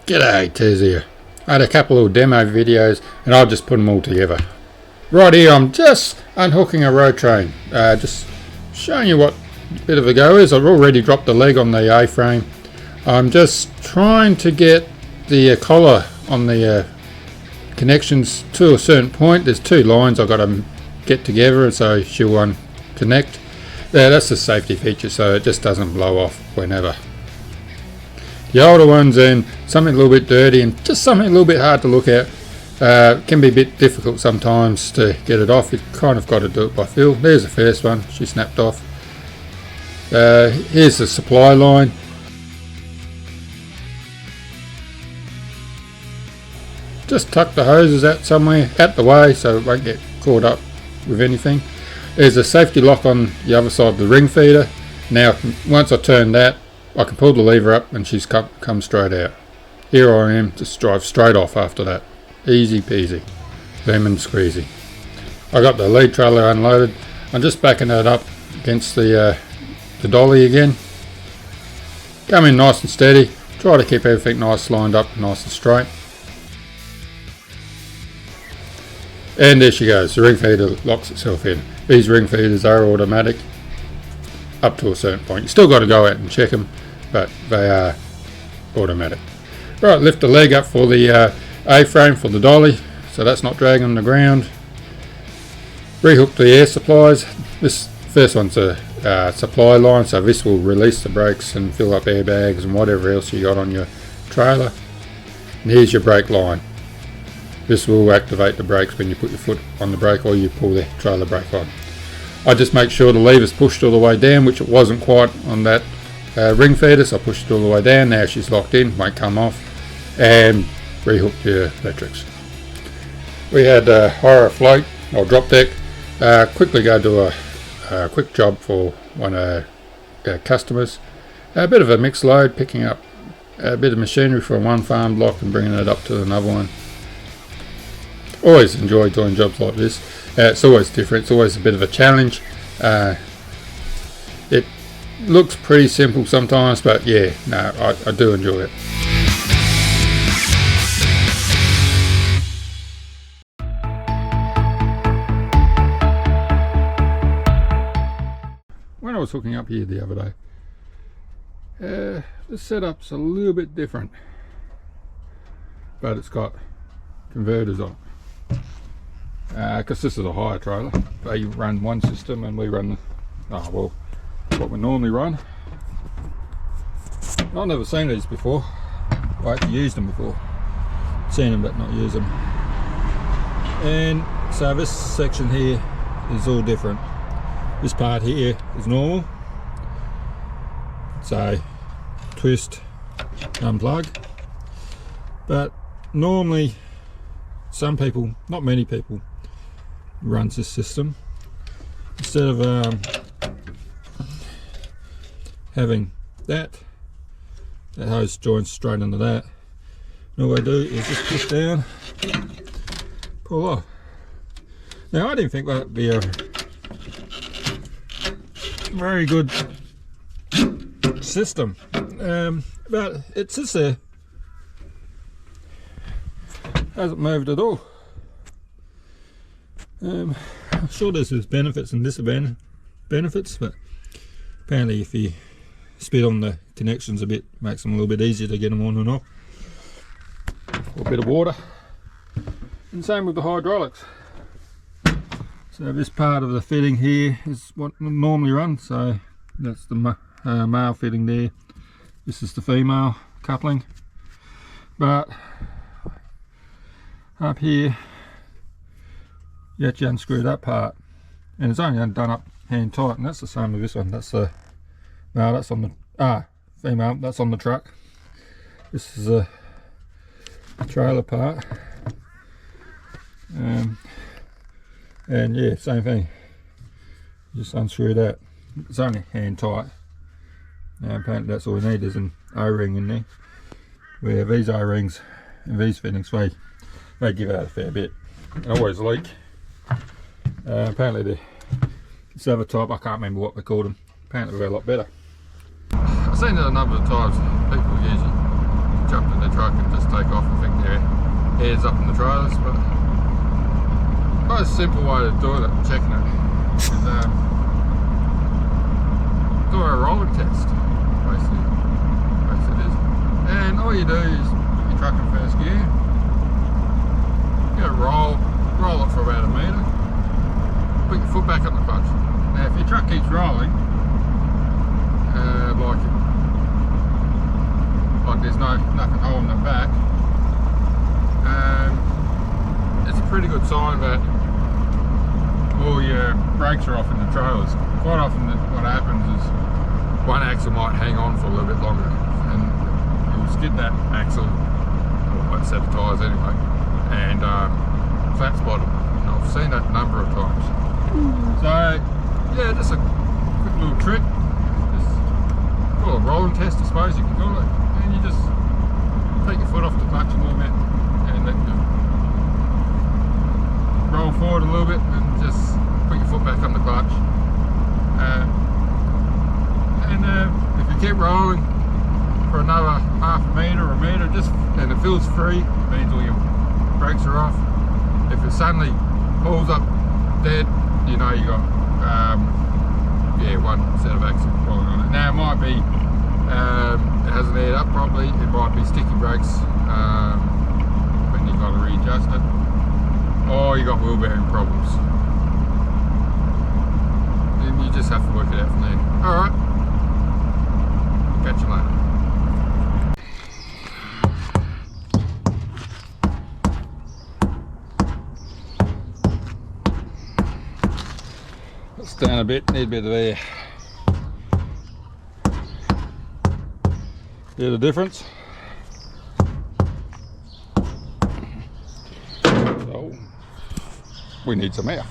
G'day, Tez here. I had a couple of demo videos and I'll just put them all together. Right here I'm just unhooking a road train, just showing you what a bit of a go is. I've already dropped the leg on the A-frame. I'm just trying to get the collar on the connections to a certain point. There's two lines I've got to get together so she'll connect. Yeah, that's a safety feature so it just doesn't blow off whenever. The older ones and something a little bit dirty and just something a little bit hard to look at. Can be a bit difficult sometimes to get it off. You kind of got to do it by feel. There's the first one, she snapped off. Here's the supply line. Just tuck the hoses out somewhere, out the way so it won't get caught up with anything. There's a safety lock on the other side of the ring feeder. Now once I turn that, I can pull the lever up and she's come straight out. Here I am, just drive straight off after that. Easy peasy, lemon squeezy. I got the lead trailer unloaded. I'm just backing it up against the dolly again. Come in nice and steady. Try to keep everything nice lined up, nice and straight. And there she goes, the ring feeder locks itself in. These ring feeders are automatic up to a certain point. You still got to go out and check them, but they are automatic. Right, lift the leg up for the A-frame for the dolly, so that's not dragging on the ground. Rehook the air supplies. This first one's a supply line, so this will release the brakes and fill up airbags and whatever else you got on your trailer. And here's your brake line. This will activate the brakes when you put your foot on the brake or you pull the trailer brake on. I just make sure the lever's pushed all the way down, which it wasn't quite on that ring feeder, so I pushed it all the way down. Now she's locked in, won't come off, and rehook your electrics. We had Horror Float or Drop Deck. Quickly go do a quick job for one of our customers. A bit of a mixed load, picking up a bit of machinery from one farm block and bringing it up to another one. Always enjoy doing jobs like this. It's always different, it's always a bit of a challenge. It looks pretty simple sometimes, but yeah, no, I do enjoy it. When I was hooking up here the other day, the setup's a little bit different, but it's got converters on it. Because this is a hire trailer, they run one system and we run what we normally run. I've never seen these before. I actually used them before, seen them but not used them. And so this section here is all different. This part here is normal, so twist, unplug. But normally some people, not many people, runs this system. Instead of having that hose joins straight into that, and all I do is just push down, pull off. Now I didn't think that would be a very good system, but it sits there, hasn't moved at all. I'm sure there's benefits and disadvantages, but apparently if you speed on the connections a bit, makes them a little bit easier to get them on and off. A bit of water, and same with the hydraulics. So this part of the fitting here is what I normally run, so that's the male fitting there. This is the female coupling, but up here you actually unscrew that part, and it's only done up hand tight, and that's the same with this one. That's the male, that's on the female, that's on the truck. This is a trailer part, and yeah, same thing, just unscrew that. It's only hand tight. Now apparently that's all we need is an O-ring in there, where these O-rings and these fittings, they give out a fair bit and always leak. Apparently this other type, I can't remember what they called them, apparently they're a lot better. I've seen it a number of times, people use it jumped in the truck and just take off. I think their heads up in the trailers, but quite a simple way of doing it, checking it, is do a rolling test, basically it is. And all you do is put your truck in first gear, you roll it for about a metre, put your foot back on the clutch. Now if your truck keeps rolling, like there's nothing holding it back, it's a pretty good sign that all your brakes are off in the trailers. Quite often what happens is one axle might hang on for a little bit longer and you'll skid that axle, or a set of tyres anyway, and flat spot them. And I've seen that a number of times. So yeah, just a quick little trick. Well, a rolling test, I suppose you can call it, and you just take your foot off the clutch a little bit and let you roll forward a little bit and just put your foot back on the clutch. If you keep rolling for another half a metre or a metre, and it feels free, it means all your brakes are off. If it suddenly pulls up dead, you know you got one set of axles rolling on it. Now it might be it hasn't aired up properly, it might be sticky brakes when you've got to readjust it, or you got wheel bearing problems. Then you just have to work it out from there. Alright, catch you later. Let's down a bit, need a bit of air. Hear the difference? So, we need some air.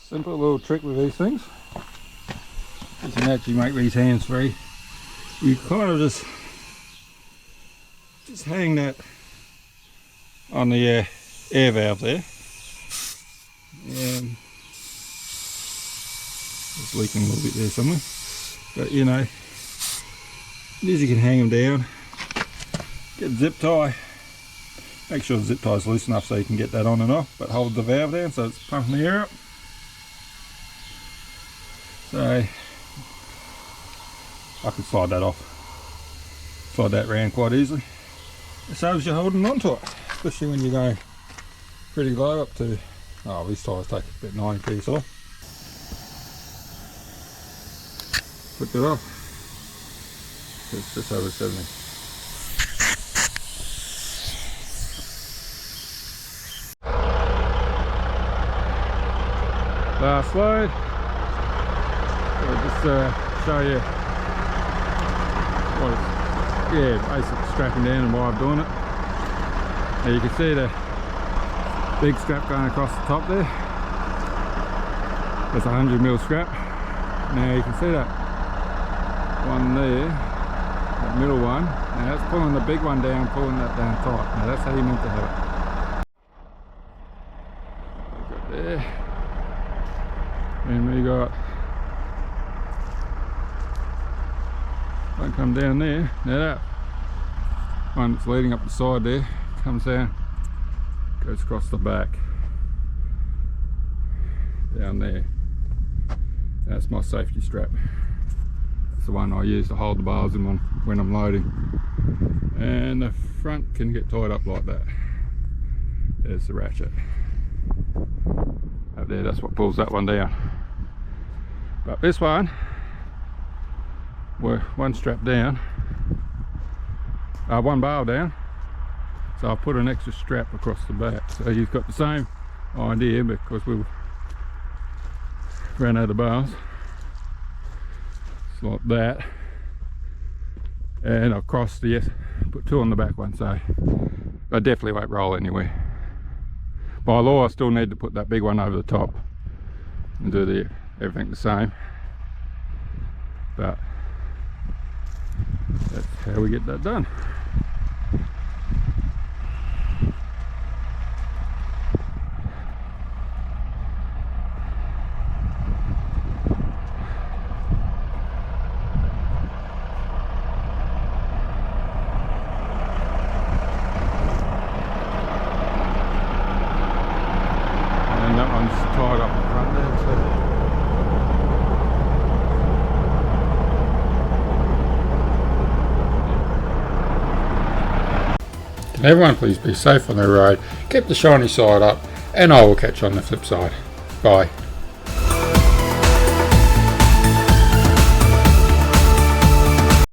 Simple little trick with these things. You can actually make these hands free. You kind of just hang that on the air valve there. It's leaking a little bit there somewhere, but you know, you can hang them down. Get a zip tie. Make sure the zip tie is loose enough so you can get that on and off, but hold the valve down so it's pumping the air up. So I could slide that off, slide that round quite easily. It saves you holding onto it, especially when you're going pretty low up to, oh, these tyres take about 90 psi. Put it off, it's just over 70. Last load. I'll just show you what it's, basically strapping down and why I'm doing it. Now you can see the big strap going across the top there. That's a 100mm strap. Now you can see that one there, that middle one. Now that's pulling the big one down, pulling that down tight. Now that's how you meant to have it. Got there. And we got one come down there. Now that one that's leading up the side there comes down, goes across the back down there. That's my safety strap. That's the one I use to hold the bars in when I'm loading. And the front can get tied up like that. There's the ratchet. Up there, that's what pulls that one down. But this one, we're one strap down, one bar down, so I'll put an extra strap across the back. So you've got the same idea, because we ran out of bars. like that, and I've crossed the put 2 on the back one, so I definitely won't roll anywhere. By law I still need to put that big one over the top and do everything the same, but that's how we get that done. And that one's tied up in front there too. Can everyone please be safe on their road, keep the shiny side up, and I will catch you on the flip side. Bye.